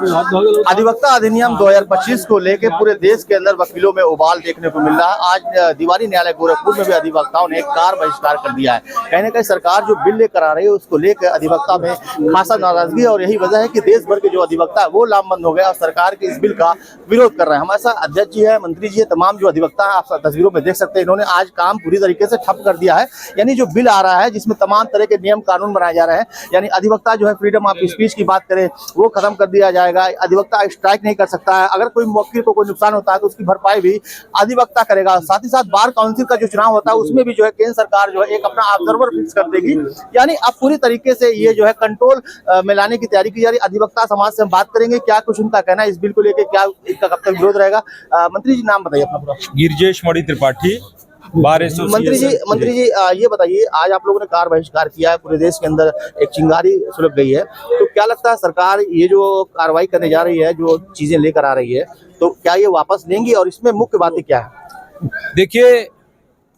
अधिवक्ता अधिनियम 2025 को लेकर पूरे देश के अंदर वकीलों में उबाल देखने को मिल रहा है। आज दीवानी न्यायालय गोरखपुर में भी अधिवक्ताओं ने कार बहिष्कार कर दिया है। कहीं ना कहीं सरकार जो बिल लेकर आ रही है उसको लेकर अधिवक्ता में खासा नाराजगी, और यही वजह है कि देश भर के जो अधिवक्ता है वो लामबंद हो गए और सरकार के इस बिल का विरोध कर रहे हैं। हमारे साथ अध्यक्ष जी है, मंत्री जी है, तमाम जो अधिवक्ता है आप तस्वीरों में देख सकते हैं, इन्होंने आज काम पूरी तरीके से ठप कर दिया है। यानी जो बिल आ रहा है जिसमें तमाम तरह के नियम कानून बनाए जा रहे हैं, यानी अधिवक्ता जो है फ्रीडम ऑफ स्पीच की बात करें वो खत्म कर दिया जाएगा। अधिवक्ता स्ट्राइक नहीं कर सकता है, अगर कोई वकील को कोई नुकसान होता है तो उसकी भरपाई भी अधिवक्ता करेगा। साथ ही साथ बार काउंसिल का जो चुनाव होता है उसमें भी जो है केंद्र सरकार जो है एक अपना ऑब्जर्वर फिक्स कर देगी। यानी अब पूरी तरीके से ये जो है कंट्रोल में लाने की तैयारी की जा रही है। अधिवक्ता समाज से हम बात करेंगे क्या कुछ उनका कहना है इस बिल को लेकर, क्या इसका कब तक विरोध रहेगा। मंत्री जी नाम बताइए अपना पूरा। Girijesh Mani Tripathi, bar association. मंत्री जी ये बताइए, आज आप लोगों ने कार बहिष्कार किया है, पूरे देश के अंदर एक चिंगारी सुलग गई है, तो क्या लगता है सरकार ये जो कार्रवाई करने जा रही है, जो चीजें लेकर आ रही है, तो क्या ये वापस लेंगी और इसमें मुख्य बातें क्या है? देखिए,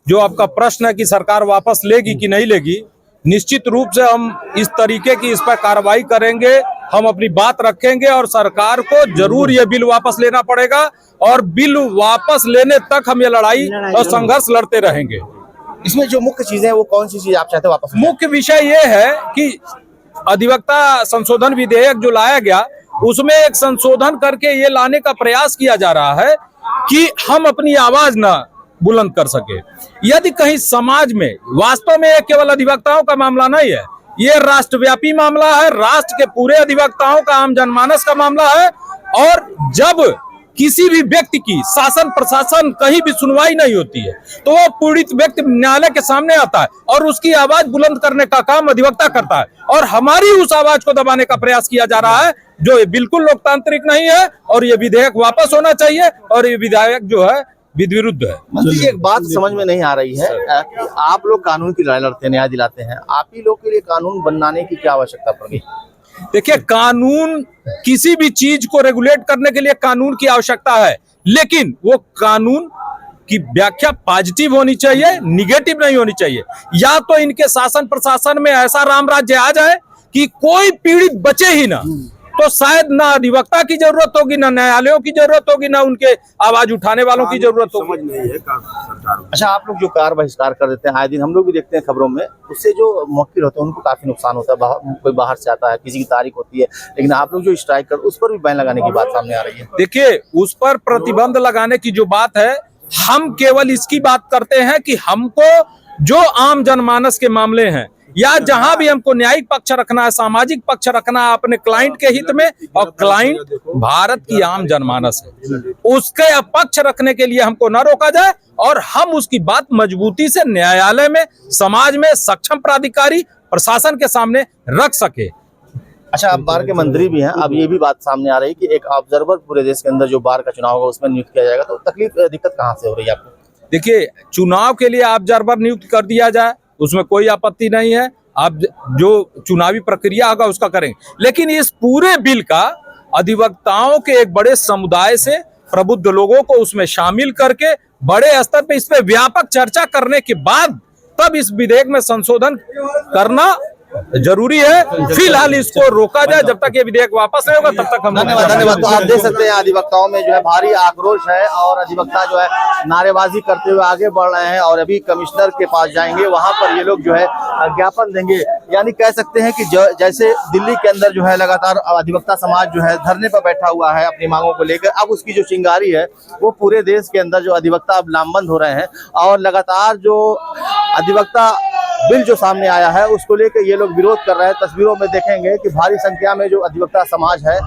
जो आपका प्रश्न है कि सरकार वापस लेगी कि नहीं लेगी, निश्चित रूप से हम इस तरीके की इस पर कार्रवाई करेंगे, हम अपनी बात रखेंगे और सरकार को जरूर ये बिल वापस लेना पड़ेगा और बिल वापस लेने तक हम ये लड़ाई और संघर्ष लड़ते रहेंगे। इसमें जो मुख्य चीजें हैं वो कौन सी चीज आप चाहते हैं वापस? मुख्य विषय ये है कि अधिवक्ता संशोधन विधेयक जो लाया गया उसमें एक संशोधन करके ये लाने का प्रयास किया जा रहा है कि हम अपनी आवाज न बुलंद कर सके। यदि कहीं समाज में वास्तव में केवल अधिवक्ताओं का मामला नहीं है, ये राष्ट्रव्यापी मामला है, राष्ट्र के पूरे अधिवक्ताओं का, आम जनमानस का मामला है। और जब किसी भी व्यक्ति की शासन प्रशासन कहीं भी सुनवाई नहीं होती है तो वो पीड़ित व्यक्ति न्यायालय के सामने आता है और उसकी आवाज बुलंद करने का काम अधिवक्ता करता है, और हमारी उस आवाज को दबाने का प्रयास किया जा रहा है जो ये बिल्कुल लोकतांत्रिक नहीं है। और ये विधेयक वापस होना चाहिए और ये विधेयक जो है विरुद्ध है। मंत्री, एक बात समझ में नहीं आ रही है कि आप लोग कानून की लड़ाई लड़ते हैं, न्याय दिलाते हैं, आप ही लोग के लिए कानून बनाने की क्या आवश्यकता पड़ गई? देखिए, कानून किसी भी चीज को रेगुलेट करने के लिए कानून की आवश्यकता है, लेकिन वो कानून की व्याख्या पॉजिटिव होनी चाहिए, निगेटिव नहीं होनी चाहिए। या तो इनके शासन प्रशासन में ऐसा राम राज्य आ जाए कि कोई पीड़ित बचे ही ना, तो शायद ना अधिवक्ता की जरूरत होगी, ना न्यायालयों की जरूरत होगी, ना उनके आवाज उठाने वालों की जरूरत होगी। अच्छा, आप लोग जो कार बहिष्कार कर देते हैं, आए दिन हम लोग भी देखते हैं खबरों में, उससे जो मुवक्किल होते हैं उनको काफी नुकसान होता है। कोई बाहर से आता है, किसी की तारीख होती है, लेकिन आप लोग जो स्ट्राइक कर उस पर भी बैन लगाने की बात सामने आ रही है। देखिए, उस पर प्रतिबंध लगाने की जो बात है, हम केवल इसकी बात करते हैं कि हमको जो आम जनमानस के मामले हैं या जहां भी हमको न्यायिक पक्ष रखना है, सामाजिक पक्ष रखना है अपने क्लाइंट के हित में, और क्लाइंट भारत की आम जनमानस है, उसके पक्ष रखने के लिए हमको न रोका जाए और हम उसकी बात मजबूती से न्यायालय में, समाज में सक्षम प्राधिकारी प्रशासन के सामने रख सके। अच्छा, आप बार के मंत्री भी हैं, अब ये भी बात सामने आ रही है कि एक ऑब्जर्वर पूरे देश के अंदर जो बार का चुनाव होगा उसमें नियुक्त किया जाएगा, तो दिक्कत कहाँ से हो रही है आपको? देखिए, चुनाव के लिए ऑब्जर्वर नियुक्त कर दिया जाए, उसमें कोई आपत्ति नहीं है। आप जो चुनावी प्रक्रिया होगा उसका करेंगे, लेकिन इस पूरे बिल का अधिवक्ताओं के एक बड़े समुदाय से प्रबुद्ध लोगों को उसमें शामिल करके बड़े स्तर पे इस पे व्यापक चर्चा करने के बाद तब इस विधेयक में संशोधन करना जरूरी है। फिलहाल इसको रोका जाए, जब तक ये विधेयक वापस नहीं होगा तब तक हम। धन्यवाद। तो आप देख सकते हैं अधिवक्ताओं में जो है भारी आक्रोश है और अधिवक्ता जो है नारेबाजी करते हुए आगे बढ़ रहे हैं और अभी कमिश्नर के पास जाएंगे, वहां पर ये लोग जो है ज्ञापन देंगे। यानी कह सकते हैं कि जैसे दिल्ली के अंदर जो है लगातार अधिवक्ता समाज जो है धरने पर बैठा हुआ है अपनी मांगों को लेकर, अब उसकी जो चिंगारी है वो पूरे देश के अंदर जो अधिवक्ता अब लामबंद हो रहे हैं और लगातार जो अधिवक्ता बिल जो सामने आया है उसको लेकर ये लोग विरोध कर रहे हैं। तस्वीरों में देखेंगे कि भारी संख्या में जो अधिवक्ता समाज है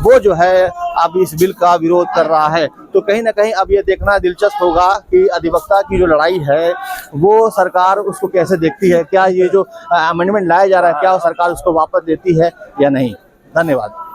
वो जो है अब इस बिल का विरोध कर रहा है। तो कहीं ना कहीं अब ये देखना दिलचस्प होगा कि अधिवक्ता की जो लड़ाई है वो सरकार उसको कैसे देखती है, क्या ये जो अमेंडमेंट लाया जा रहा है क्या वो सरकार उसको वापस देती है या नहीं। धन्यवाद।